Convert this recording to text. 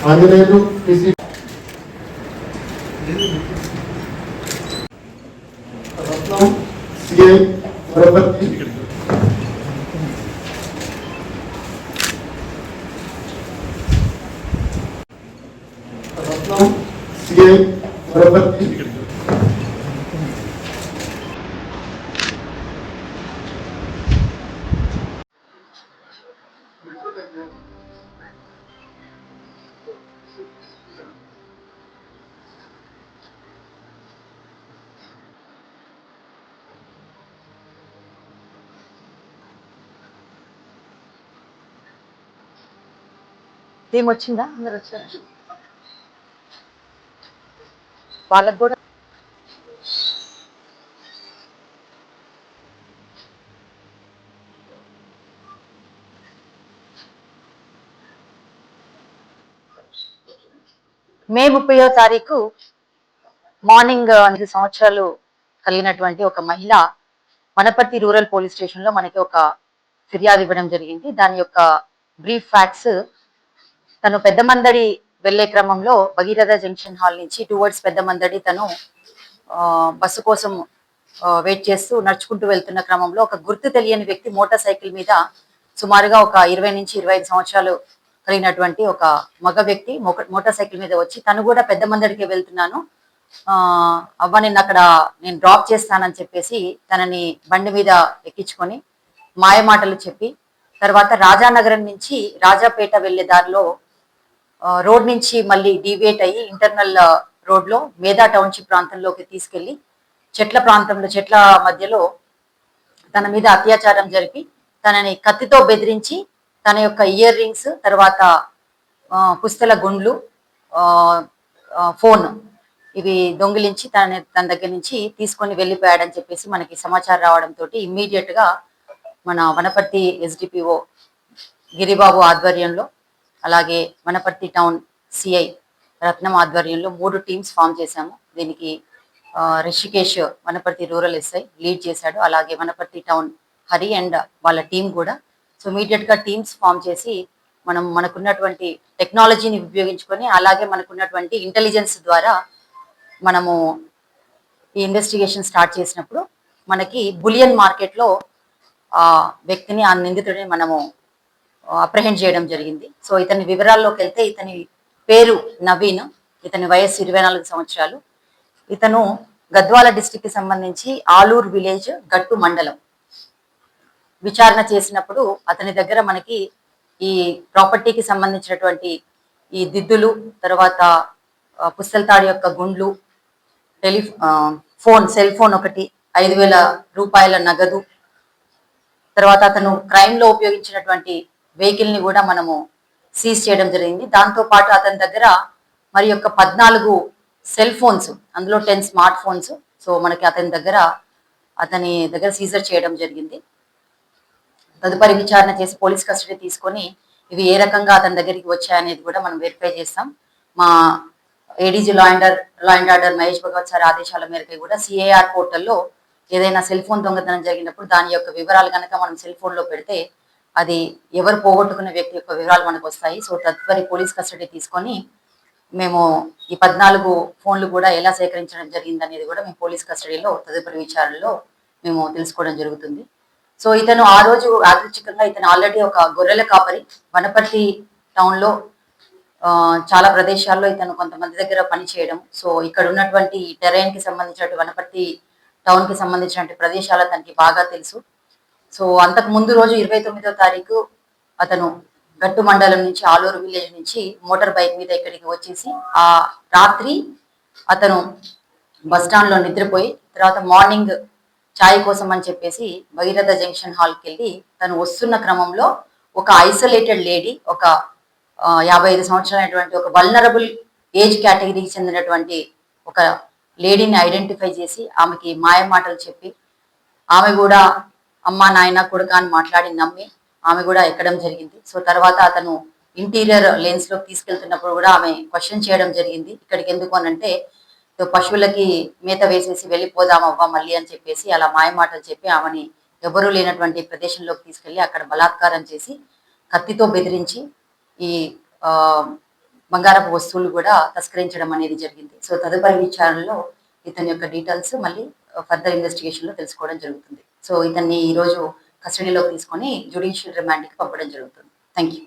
Anjaneyulu PC రత్నం CI వరపతి రత్నం CI వరపతి team వచ్చిందా? అందరు వచ్చారా? వాళ్ళకు కూడా మే 30వ తారీఖు మార్నింగ్ 5 సంవత్సరాలు కలిగినటువంటి ఒక మహిళ వనపర్తి రూరల్ పోలీస్ స్టేషన్ లో మనకి ఒక ఫిర్యాదు ఇవ్వడం జరిగింది. దాని యొక్క బ్రీఫ్ ఫ్యాక్ట్స్, తను పెద్దమందడి వెళ్లే క్రమంలో భగీరథ జంక్షన్ హాల్ నుంచి టువర్డ్స్ పెద్దమందడి తను బస్సు కోసం వెయిట్ చేస్తూ నడుచుకుంటూ వెళ్తున్న క్రమంలో ఒక గుర్తు తెలియని వ్యక్తి మోటార్ సైకిల్ మీద సుమారుగా ఒక 20 నుంచి 25 సంవత్సరాలు కలిగినటువంటి ఒక మగ వ్యక్తి మోటార్ సైకిల్ మీద వచ్చి తను కూడా పెద్దమందడికి వెళ్తున్నాను, అవ్వ నిన్న అక్కడ నేను డ్రాప్ చేస్తానని చెప్పేసి తనని బండి మీద ఎక్కించుకొని మాయమాటలు చెప్పి తర్వాత రాజానగరం నుంచి రాజాపేట వెళ్లే దారిలో రోడ్ నుంచి మళ్ళీ డీవియేట్ అయ్యి ఇంటర్నల్ రోడ్ లో మేధా టౌన్షిప్ ప్రాంతంలోకి తీసుకెళ్లి చెట్ల మధ్యలో తన మీద అత్యాచారం జరిపి తనని కత్తితో బెదిరించి తన యొక్క ఇయర్ రింగ్స్, తర్వాత పుస్తల గుండ్లు, ఫోన్ ఇవి దొంగిలించి తన దగ్గర నుంచి తీసుకొని వెళ్ళిపోయాడని చెప్పేసి మనకి సమాచారం రావడంతో ఇమ్మీడియట్ గా మన వనపర్తి ఎస్డిపిఓ గిరిబాబు ఆధ్వర్యంలో అలాగే వనపర్తి టౌన్ సిఐ రత్నం ఆధ్వర్యంలో 3 టీమ్స్ ఫామ్ చేశాము. దీనికి Rishikesh Wanaparthy rural SI lead చేశాడు, అలాగే వనపర్తి టౌన్ హరి అండ్ వాళ్ళ టీం కూడా. సో ఇమీడియట్ గా టీమ్స్ ఫామ్ చేసి మనకున్నటువంటి టెక్నాలజీని ఉపయోగించుకొని అలాగే మనకున్నటువంటి ఇంటెలిజెన్స్ ద్వారా మనము ఈ ఇన్వెస్టిగేషన్ స్టార్ట్ చేసినప్పుడు మనకి బులియన్ మార్కెట్ లో ఆ వ్యక్తిని, ఆ నిందితుడిని మనము అప్రహెండ్ చేయడం జరిగింది. సో ఇతని వివరాల్లోకి వెళ్తే ఇతని పేరు నవీన్, ఇతని వయస్సు 24 సంవత్సరాలు. ఇతను గద్వాల డిస్టిక్ కి సంబంధించి ఆలూరు విలేజ్ గట్టు మండలం. విచారణ చేసినప్పుడు అతని దగ్గర మనకి ఈ ప్రాపర్టీకి సంబంధించినటువంటి ఈ దిద్దులు, తర్వాత పుస్తెలతాడు యొక్క గుండ్లు, సెల్ ఫోన్ ఒకటి, 5,000 రూపాయల నగదు, తర్వాత అతను క్రైమ్ లో ఉపయోగించినటువంటి వెహికల్ ని కూడా మనము సీజ్ చేయడం జరిగింది. దాంతో పాటు అతని దగ్గర మరి యొక్క 14 సెల్ ఫోన్స్, అందులో 10 స్మార్ట్ ఫోన్స్ సో మనకి అతని దగ్గర సీజర్ చేయడం జరిగింది. తదుపరి విచారణ చేసి పోలీస్ కస్టడీ తీసుకొని ఇవి ఏ రకంగా అతని దగ్గరికి వచ్చాయనేది కూడా మనం వెరిఫై చేస్తాం. మా ADG law and order Mahesh Bhagwat sir ఆదేశాల మేరకు కూడా సిఏఆర్ పోర్టల్లో ఏదైనా సెల్ ఫోన్ దొంగతనం జరిగినప్పుడు దాని యొక్క వివరాలు కనుక మనం సెల్ ఫోన్ లో పెడితే అది ఎవరు పోగొట్టుకున్న వ్యక్తి యొక్క వివరాలు మనకు వస్తాయి. సో తదుపరి పోలీస్ కస్టడీ తీసుకొని మేము ఈ 14 ఫోన్లు కూడా ఎలా సేకరించడం జరిగింది అనేది కూడా మేము పోలీస్ కస్టడీలో తదుపరి విచారణలో మేము తెలుసుకోవడం జరుగుతుంది. సో ఇతను ఆ రోజు యాదృచ్ఛికంగా ఇతను ఆల్రెడీ ఒక గొర్రెల కాపరి, వనపర్తి టౌన్ లో చాలా ప్రదేశాల్లో ఇతను కొంతమంది దగ్గర పని చేయడం. సో ఇక్కడ ఉన్నటువంటి టెరైన్ కి సంబంధించినటువంటి వనపర్తి టౌన్ కి సంబంధించినటువంటి ప్రదేశాలు తనకి బాగా తెలుసు. సో అంతకు ముందు రోజు 29వ తారీఖు అతను గట్టు మండలం నుంచి ఆలూరు విలేజ్ నుంచి మోటార్ బైక్ మీద ఇక్కడికి వచ్చేసి ఆ రాత్రి అతను బస్ స్టాండ్ లో నిద్రపోయి తర్వాత మార్నింగ్ ఛాయ్ కోసం అని చెప్పేసి భగీరథ జంక్షన్ హాల్కి వెళ్ళి తను వస్తున్న క్రమంలో ఒక ఐసోలేటెడ్ లేడీ, ఒక 55 సంవత్సరాలైనటువంటి ఒక వల్నరబుల్ ఏజ్ కేటగిరీకి చెందినటువంటి ఒక లేడీని ఐడెంటిఫై చేసి ఆమెకి మాయ మాటలు చెప్పి ఆమె కూడా అమ్మ నాయన కొడుక అని మాట్లాడి నమ్మి ఆమె కూడా ఎక్కడం జరిగింది. సో తర్వాత అతను ఇంటీరియర్ లేన్స్ లోకి తీసుకెళ్తున్నప్పుడు కూడా ఆమె క్వశ్చన్ చేయడం జరిగింది. ఇక్కడికి ఎందుకు అనంటే పశువులకి మేత వేసేసి వెళ్ళిపోదాం అవ్వ మళ్ళీ అని చెప్పేసి అలా మాయ మాటలు చెప్పి ఆమెని ఎవరూ లేనటువంటి ప్రదేశంలోకి తీసుకెళ్లి అక్కడ బలాత్కారం చేసి కత్తితో బెదిరించి ఈ ఆ బంగారపు వస్తువులు కూడా తస్కరించడం అనేది జరిగింది. సో తదుపరి విచారణలో ఇతని యొక్క డీటెయిల్స్ మళ్ళీ ఫర్దర్ ఇన్వెస్టిగేషన్ లో తెలుసుకోవడం జరుగుతుంది. సో ఇతన్ని ఈ రోజు కస్టడీలోకి తీసుకొని జ్యుడిషియల్ రిమాండ్కి పంపడం జరుగుతుంది. Thank you.